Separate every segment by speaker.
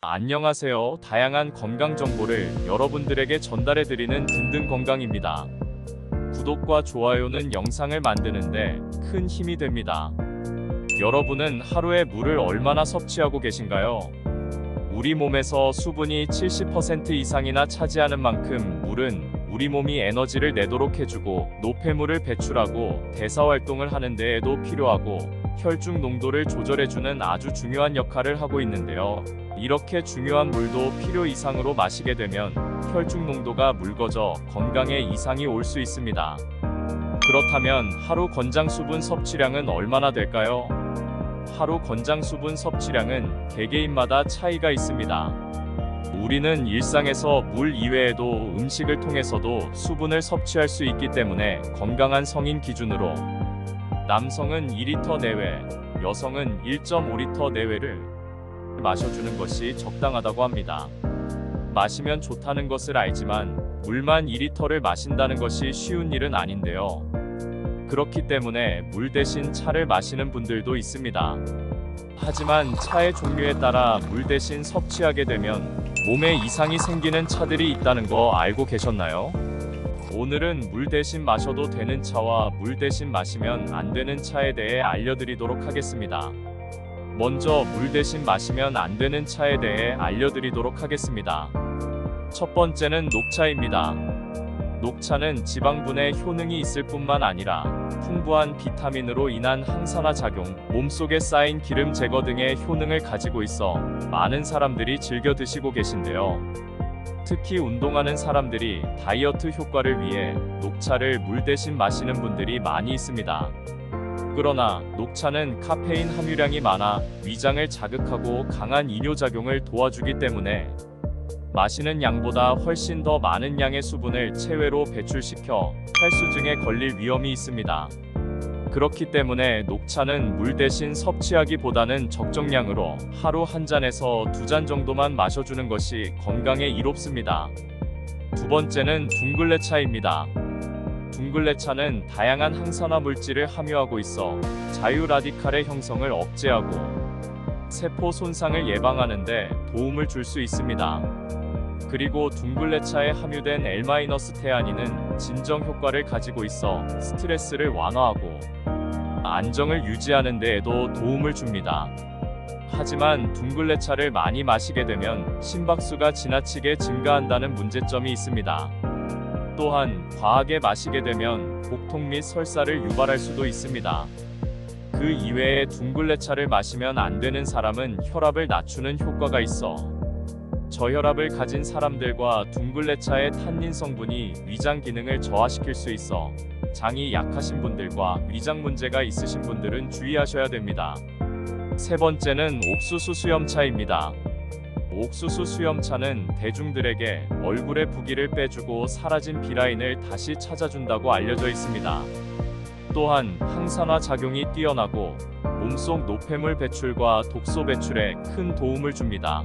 Speaker 1: 안녕하세요. 다양한 건강 정보를 여러분들에게 전달해드리는 든든 건강입니다. 구독과 좋아요는 영상을 만드는데 큰 힘이 됩니다. 여러분은 하루에 물을 얼마나 섭취하고 계신가요? 우리 몸에서 수분이 70% 이상이나 차지하는 만큼 물은 우리 몸이 에너지를 내도록 해주고 노폐물을 배출하고 대사활동을 하는 데에도 필요하고 혈중 농도를 조절해주는 아주 중요한 역할을 하고 있는데요. 이렇게 중요한 물도 필요 이상으로 마시게 되면 혈중 농도가 묽어져 건강에 이상이 올 수 있습니다. 그렇다면 하루 권장 수분 섭취량은 얼마나 될까요? 하루 권장 수분 섭취량은 개개인마다 차이가 있습니다. 우리는 일상에서 물 이외에도 음식을 통해서도 수분을 섭취할 수 있기 때문에 건강한 성인 기준으로 남성은 2리터 내외, 여성은 1.5리터 내외를 마셔주는 것이 적당하다고 합니다. 마시면 좋다는 것을 알지만 물만 2리터를 마신다는 것이 쉬운 일은 아닌데요. 그렇기 때문에 물 대신 차를 마시는 분들도 있습니다. 하지만 차의 종류에 따라 물 대신 섭취하게 되면 몸에 이상이 생기는 차들이 있다는 거 알고 계셨나요? 오늘은 물 대신 마셔도 되는 차와 물 대신 마시면 안 되는 차에 대해 알려드리도록 하겠습니다. 먼저 물 대신 마시면 안 되는 차에 대해 알려드리도록 하겠습니다. 첫 번째는 녹차입니다. 녹차는 지방분해 효능이 있을 뿐만 아니라 풍부한 비타민으로 인한 항산화 작용, 몸속에 쌓인 기름 제거 등의 효능을 가지고 있어 많은 사람들이 즐겨 드시고 계신데요. 특히 운동하는 사람들이 다이어트 효과를 위해 녹차를 물 대신 마시는 분들이 많이 있습니다. 그러나 녹차는 카페인 함유량이 많아 위장을 자극하고 강한 이뇨작용을 도와주기 때문에 마시는 양보다 훨씬 더 많은 양의 수분을 체외로 배출시켜 탈수증에 걸릴 위험이 있습니다. 그렇기 때문에 녹차는 물 대신 섭취하기보다는 적정량으로 하루 한 잔에서 2잔 정도만 마셔주는 것이 건강에 이롭습니다. 두 번째는 둥글레차입니다. 둥글레차는 다양한 항산화 물질을 함유하고 있어 자유라디칼의 형성을 억제하고 세포 손상을 예방하는 데 도움을 줄 수 있습니다. 그리고 둥글레차에 함유된 L-테아닌은 진정 효과를 가지고 있어 스트레스를 완화하고 안정을 유지하는 데에도 도움을 줍니다. 하지만 둥글레차를 많이 마시게 되면 심박수가 지나치게 증가한다는 문제점이 있습니다. 또한 과하게 마시게 되면 복통 및 설사를 유발할 수도 있습니다. 그 이외에 둥글레차를 마시면 안 되는 사람은 혈압을 낮추는 효과가 있어 저혈압을 가진 사람들과 둥글레차의 탄닌 성분이 위장 기능을 저하시킬 수 있어 장이 약하신 분들과 위장 문제가 있으신 분들은 주의하셔야 됩니다. 세 번째는 옥수수 수염차입니다. 옥수수 수염차는 대중들에게 얼굴의 부기를 빼주고 사라진 비라인을 다시 찾아준다고 알려져 있습니다. 또한 항산화 작용이 뛰어나고 몸속 노폐물 배출과 독소 배출에 큰 도움을 줍니다.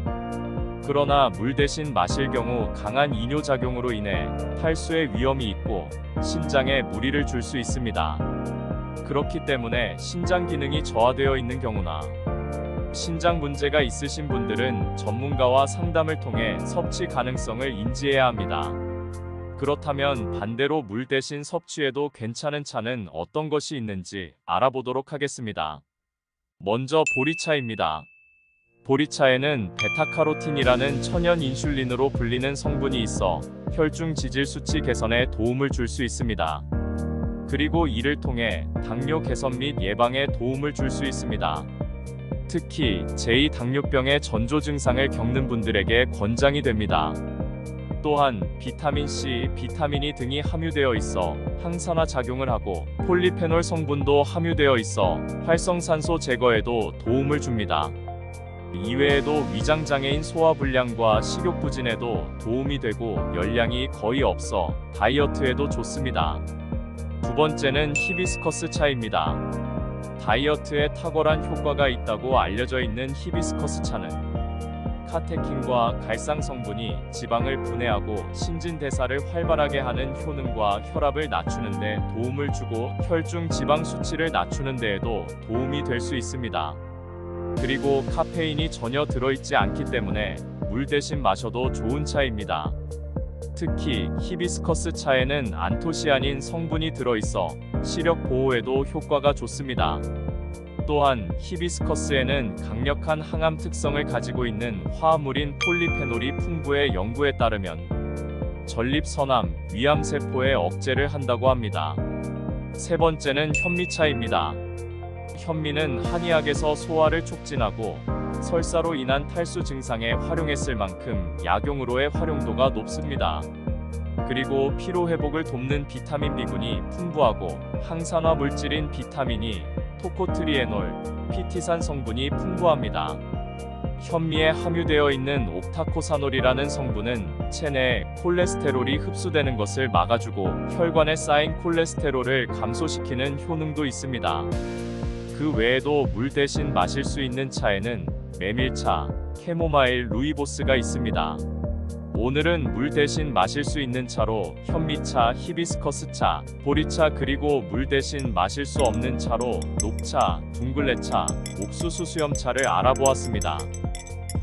Speaker 1: 그러나 물 대신 마실 경우 강한 이뇨작용으로 인해 탈수의 위험이 있고 신장에 무리를 줄 수 있습니다. 그렇기 때문에 신장 기능이 저하되어 있는 경우나 신장 문제가 있으신 분들은 전문가와 상담을 통해 섭취 가능성을 인지해야 합니다. 그렇다면 반대로 물 대신 섭취해도 괜찮은 차는 어떤 것이 있는지 알아보도록 하겠습니다. 먼저 보리차입니다. 보리차에는 베타카로틴이라는 천연 인슐린으로 불리는 성분이 있어 혈중 지질 수치 개선에 도움을 줄 수 있습니다. 그리고 이를 통해 당뇨 개선 및 예방에 도움을 줄 수 있습니다. 특히 제2당뇨병의 전조 증상을 겪는 분들에게 권장이 됩니다. 또한 비타민C, 비타민E 등이 함유되어 있어 항산화 작용을 하고 폴리페놀 성분도 함유되어 있어 활성산소 제거에도 도움을 줍니다. 이외에도 위장장애인 소화불량과 식욕부진에도 도움이 되고 열량이 거의 없어 다이어트에도 좋습니다. 두 번째는 히비스커스 차입니다. 다이어트에 탁월한 효과가 있다고 알려져 있는 히비스커스 차는 카테킨과 갈상 성분이 지방을 분해하고 신진대사를 활발하게 하는 효능과 혈압을 낮추는 데 도움을 주고 혈중 지방 수치를 낮추는 데에도 도움이 될 수 있습니다. 그리고 카페인이 전혀 들어있지 않기 때문에 물 대신 마셔도 좋은 차입니다. 특히 히비스커스 차에는 안토시아닌 성분이 들어있어 시력 보호에도 효과가 좋습니다. 또한 히비스커스에는 강력한 항암 특성을 가지고 있는 화합물인 폴리페놀이 풍부해 연구에 따르면 전립선암, 위암세포의 억제를 한다고 합니다. 세 번째는 현미차입니다. 현미는 한의학에서 소화를 촉진하고 설사로 인한 탈수 증상에 활용했을 만큼 약용으로의 활용도가 높습니다. 그리고 피로 회복을 돕는 비타민 B군이 풍부하고 항산화 물질인 비타민이 토코트리에놀, 피티산 성분이 풍부합니다. 현미에 함유되어 있는 옥타코사놀이라는 성분은 체내에 콜레스테롤이 흡수되는 것을 막아주고 혈관에 쌓인 콜레스테롤을 감소시키는 효능도 있습니다. 그 외에도 물 대신 마실 수 있는 차에는 메밀차, 캐모마일, 루이보스가 있습니다. 오늘은 물 대신 마실 수 있는 차로 현미차, 히비스커스차, 보리차 그리고 물 대신 마실 수 없는 차로 녹차, 둥글레차, 옥수수 수염차를 알아보았습니다.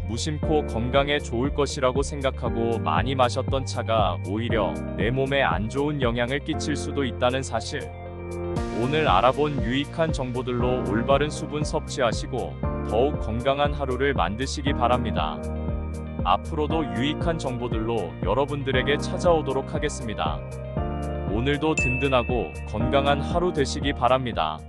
Speaker 1: 무심코 건강에 좋을 것이라고 생각하고 많이 마셨던 차가 오히려 내 몸에 안 좋은 영향을 끼칠 수도 있다는 사실. 오늘 알아본 유익한 정보들로 올바른 수분 섭취하시고 더욱 건강한 하루를 만드시기 바랍니다. 앞으로도 유익한 정보들로 여러분들에게 찾아오도록 하겠습니다. 오늘도 든든하고 건강한 하루 되시기 바랍니다.